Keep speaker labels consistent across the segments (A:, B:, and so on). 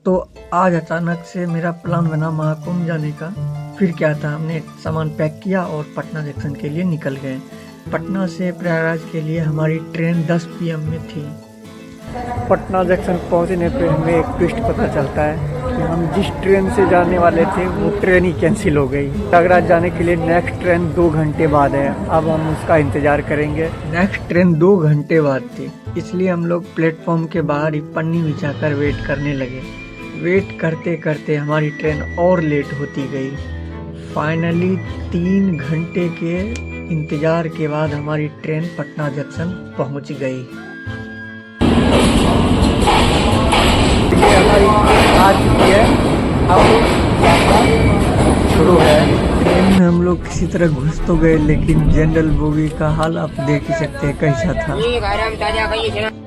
A: तो आज अचानक से मेरा प्लान बना महाकुंभ जाने का। फिर क्या था, हमने सामान पैक किया और पटना जंक्शन के लिए निकल गए। पटना से प्रयागराज के लिए हमारी ट्रेन 10 PM में थी। पटना जंक्शन पहुंचने पे हमें एक ट्विस्ट पता चलता है कि हम जिस ट्रेन से जाने वाले थे वो ट्रेन ही कैंसिल हो गई। प्रयागराज जाने के लिए नेक्स्ट ट्रेन 2 घंटे बाद है। अब हम उसका इंतजार करेंगे। नेक्स्ट ट्रेन 2 घंटे बाद थी, इसलिए हम लोग प्लेटफॉर्म के बाहर ही पन्नी बिछाकर वेट करने लगे। वेट करते करते हमारी ट्रेन और लेट होती गई। फाइनली 3 घंटे के इंतजार के बाद हमारी ट्रेन पटना जंक्शन पहुंच गई। ये हमारी आ चुकी है, अब शुरू है। ट्रेन में हम लोग किसी तरह घुस तो गए, लेकिन जनरल बोगी का हाल आप देख ही सकते हैं कैसा था।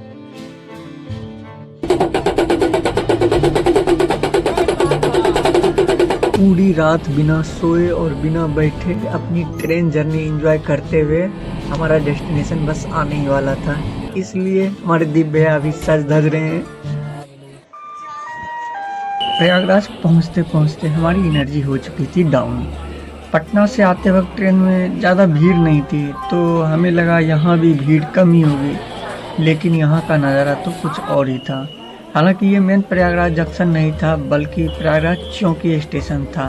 A: पूरी रात बिना सोए और बिना बैठे अपनी ट्रेन जर्नी एंजॉय करते हुए हमारा डेस्टिनेशन बस आने ही वाला था, इसलिए हमारे दिव्य अभी सज धज रहे हैं। प्रयागराज पहुंचते पहुंचते हमारी एनर्जी हो चुकी थी डाउन। पटना से आते वक्त ट्रेन में ज़्यादा भीड़ नहीं थी, तो हमें लगा यहाँ भी भीड़ कम ही होगी, लेकिन यहाँ का नज़ारा तो कुछ और ही था। हालांकि ये मेन प्रयागराज जंक्शन नहीं था, बल्कि प्रयागराज चौकी स्टेशन था।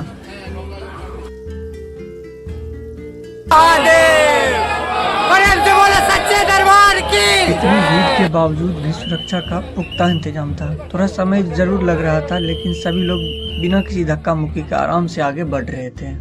A: इतनी भीड़ के बावजूद भी सुरक्षा का पुख्ता इंतजाम था। थोड़ा समय जरूर लग रहा था, लेकिन सभी लोग बिना किसी धक्का मुक्की के आराम से आगे बढ़ रहे थे।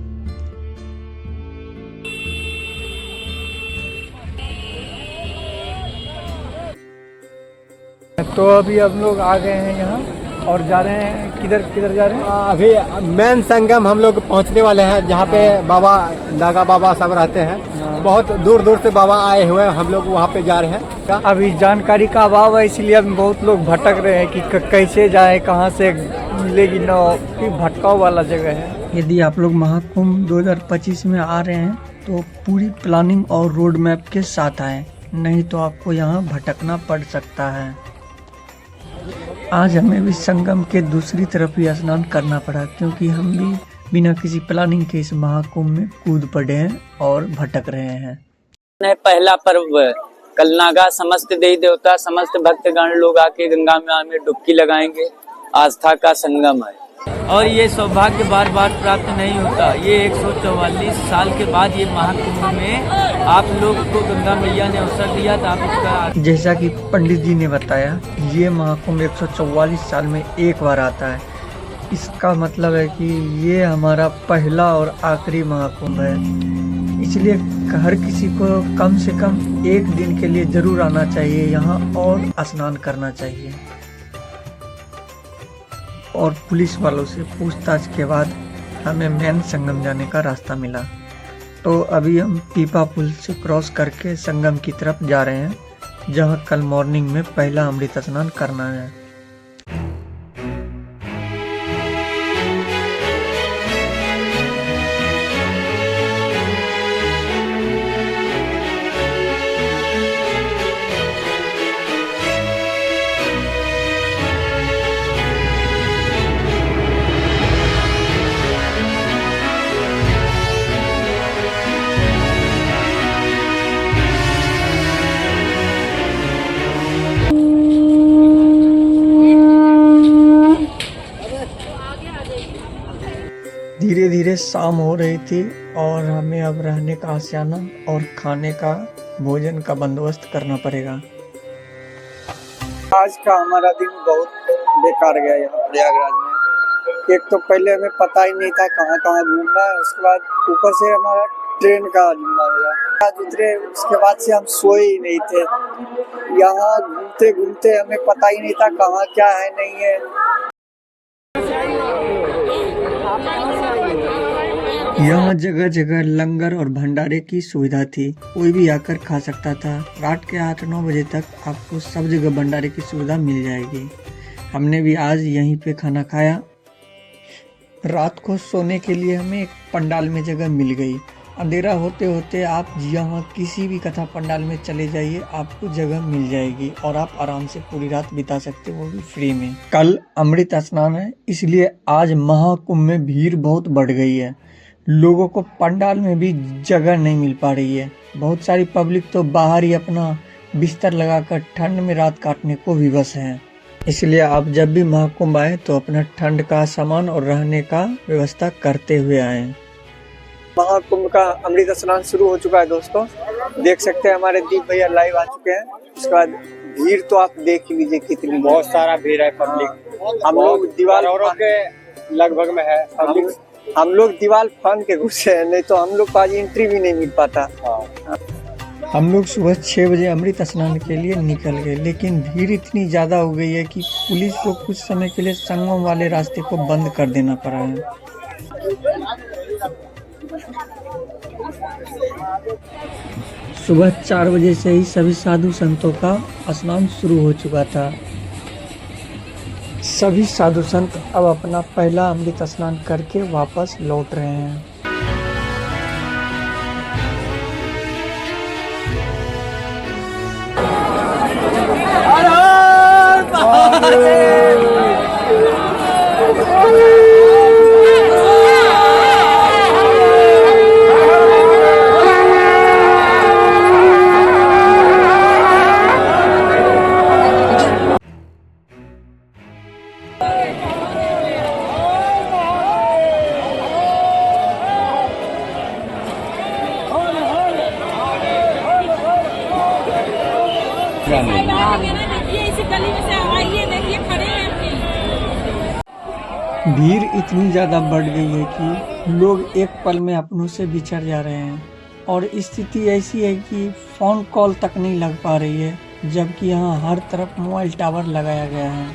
A: तो अभी हम लोग आ गए हैं यहाँ और जा रहे हैं, किधर जा रहे हैं?
B: अभी मेन संगम हम लोग पहुँचने वाले हैं, जहाँ पे बाबा नागा बाबा सब रहते हैं। बहुत दूर दूर से बाबा आए हुए हैं, हम लोग वहाँ पे जा रहे हैं।
A: अभी जानकारी का अभाव है, इसलिए अभी बहुत लोग भटक रहे हैं कि कैसे जाए, कहाँ से मिलेगी ना, कि भटकाव वाला जगह है। यदि आप लोग महाकुंभ 2025 में आ रहे हैं तो पूरी प्लानिंग और रोड मैप के साथ आए, नहीं तो आपको यहाँ भटकना पड़ सकता है। आज हमें भी संगम के दूसरी तरफ ही स्नान करना पड़ा, क्योंकि हम भी बिना किसी प्लानिंग के इस महाकुंभ में कूद पड़े हैं और भटक रहे हैं।
C: पहला पर्व कल नागा समस्त देवी देवता समस्त भक्तगण लोग आके गंगा में डुबकी लगाएंगे। आस्था का संगम है और ये सौभाग्य बार बार प्राप्त नहीं होता। ये 144 साल के बाद ये महाकुंभ में आप लोग को गंगा मैया ने अवसर दिया था। आप इसका,
A: जैसा कि पंडित जी ने बताया, ये महाकुंभ 144 साल में एक बार आता है। इसका मतलब है कि ये हमारा पहला और आखिरी महाकुंभ है, इसलिए हर किसी को कम से कम एक दिन के लिए जरूर आना चाहिए यहाँ और स्नान करना चाहिए। और पुलिस वालों से पूछताछ के बाद हमें मेन संगम जाने का रास्ता मिला। तो अभी हम पीपा पुल से क्रॉस करके संगम की तरफ जा रहे हैं, जहाँ कल मॉर्निंग में पहला अमृत स्नान करना है। धीरे धीरे शाम हो रही थी और हमें अब रहने का आशियाना और खाने का भोजन का बंदोबस्त करना पड़ेगा। आज का हमारा दिन बहुत बेकार गया यहाँ प्रयागराज में। एक तो पहले हमें पता ही नहीं था कहाँ कहाँ घूमना है, उसके बाद ऊपर से हमारा ट्रेन का जुम्मा मिला। आज उतरे, उसके बाद से हम सोए ही नहीं थे। यहाँ घूमते घूमते हमें पता ही नहीं था कहाँ क्या है नहीं है। यहाँ जगह जगह लंगर और भंडारे की सुविधा थी, कोई भी आकर खा सकता था। रात के 8-9 बजे तक आपको सब जगह भंडारे की सुविधा मिल जाएगी। हमने भी आज यहीं पे खाना खाया। रात को सोने के लिए हमें एक पंडाल में जगह मिल गई अंधेरा होते होते आप यहाँ किसी भी कथा पंडाल में चले जाइए, आपको जगह मिल जाएगी और आप आराम से पूरी रात बिता सकते हो, वो भी फ्री में। कल अमृत स्नान है, इसलिए आज महाकुंभ में भीड़ बहुत बढ़ गई है। लोगों को पंडाल में भी जगह नहीं मिल पा रही है। बहुत सारी पब्लिक तो बाहर ही अपना बिस्तर लगाकर ठंड में रात काटने को विवश है। इसलिए आप जब भी महाकुंभ आए तो अपना ठंड का सामान और रहने का व्यवस्था करते हुए आए। महाकुंभ का अमृत स्नान शुरू हो चुका है दोस्तों, देख सकते हैं हमारे दीप भैया लाइव आ चुके हैं। उसके बाद भीड़ तो आप देख ही लीजिए कितनी,
B: बहुत सारा भीड़ है पब्लिक।
A: हम लोग दीवार
B: के लगभग में है पब्लिक।
A: हम लोग दीवार फान के घुसे हैं, नहीं तो हम लोग को आज एंट्री भी नहीं मिल पाता। हम लोग सुबह 6 बजे अमृत स्नान के लिए निकल गए, लेकिन भीड़ इतनी ज्यादा हो गई है कि पुलिस को कुछ समय के लिए संगम वाले रास्ते को बंद कर देना पड़ा है। सुबह 4 बजे से ही सभी साधु संतों का स्नान शुरू हो चुका था। सभी साधु संत अब अपना पहला अमृत स्नान करके वापस लौट रहे हैं। भीड़ इतनी ज़्यादा बढ़ गई है कि लोग एक पल में अपनों से बिछड़ जा रहे हैं और स्थिति ऐसी है कि फ़ोन कॉल तक नहीं लग पा रही है, जबकि यहाँ हर तरफ मोबाइल टावर लगाया गया है।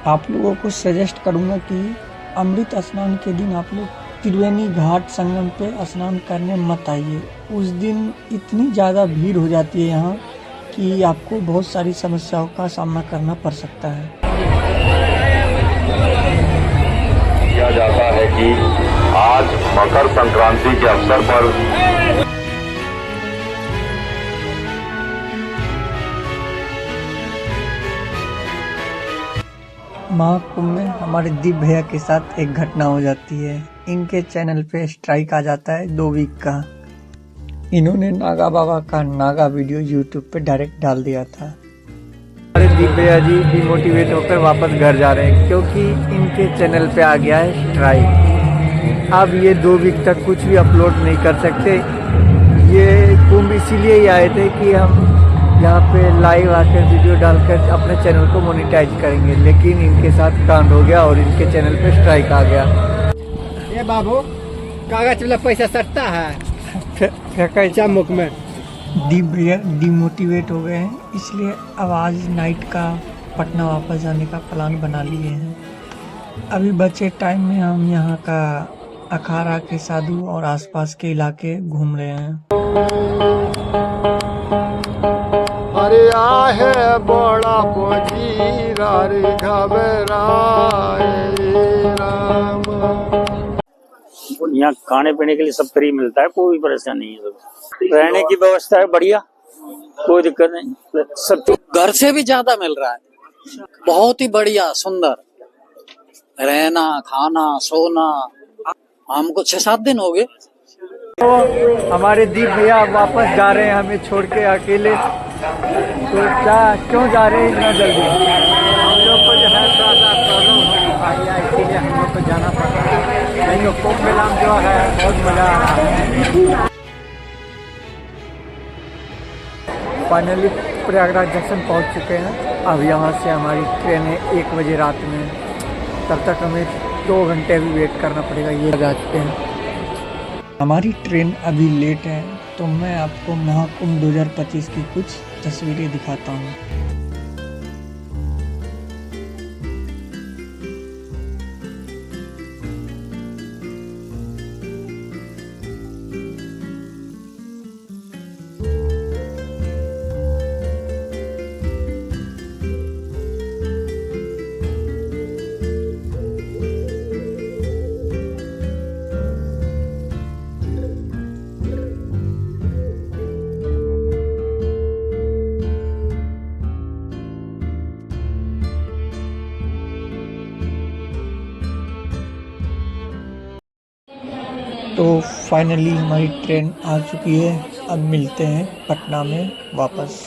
A: आप लोगों को सजेस्ट करूँगा कि अमृत स्नान के दिन आप लोग त्रिवेणी घाट संगम पे स्नान करने मत आइए। उस दिन इतनी ज़्यादा भीड़ हो जाती है यहाँ कि आपको बहुत सारी समस्याओं का सामना करना पड़ सकता है।
D: किया जाता है कि आज मकर संक्रांति के अवसर पर
A: महाकुंभ में हमारे दीप भैया के साथ एक घटना हो जाती है। इनके चैनल पे स्ट्राइक आ जाता है 2 वीक का। इन्होंने नागा बाबा का नागा वीडियो यूट्यूब पे डायरेक्ट डाल दिया था। हमारे दीप भैया जी डिमोटिवेट होकर वापस घर जा रहे हैं क्योंकि इनके चैनल पे आ गया है स्ट्राइक। अब ये 2 वीक तक कुछ भी अपलोड नहीं कर सकते। ये कुंभ इसीलिए ही आए थे कि हम यहाँ पे लाइव आकर वीडियो डालकर अपने चैनल को मोनेटाइज करेंगे, लेकिन इनके साथ कांड हो गया और इनके चैनल पे स्ट्राइक आ गया।
B: ये बाबू कागज वाला पैसा सटता है
A: फेंका
B: मुख में।
A: दीप भैया डिमोटिवेट हो गए हैं, इसलिए अब आज नाइट का पटना वापस जाने का प्लान बना लिए हैं। अभी बचे टाइम में हम यहाँ का अखाड़ा के साधु और आसपास के इलाके घूम रहे हैं।
B: अरे आहे बड़ा पोजीरा रे घबराए राम।
E: यहाँ खाने पीने के लिए सब फ्री मिलता है, कोई परेशानी नहीं है। रहने की व्यवस्था है बढ़िया, कोई दिक्कत नहीं। सब
F: घर से भी ज्यादा मिल रहा है, बहुत ही बढ़िया सुंदर रहना खाना सोना। हमको 6-7 दिन हो गए।
A: तो हमारे दीप भैया वापस जा रहे हैं हमें छोड़ के अकेले। तो क्या क्यों जा रहे हैं इतना जल्दी?
B: हम लोग को जो है थोड़ा सा प्रॉब्लम हो पाई है, इसीलिए हम लोग को जाना पड़ रहा है। नहीं तो कुंभ मेला में जो है बहुत मजा आ रहा है। फाइनली प्रयागराज जंक्शन पहुंच चुके हैं। अब यहाँ से हमारी ट्रेन है 1 बजे रात में। तब तक हमें 2 घंटे भी वेट करना पड़ेगा। ये लगा चुके हैं। हमारी ट्रेन अभी लेट है, तो मैं आपको महाकुंभ 2025 की कुछ तस्वीरें दिखाता हूँ। तो फाइनली हमारी ट्रेन आ चुकी है। अब मिलते हैं पटना में वापस।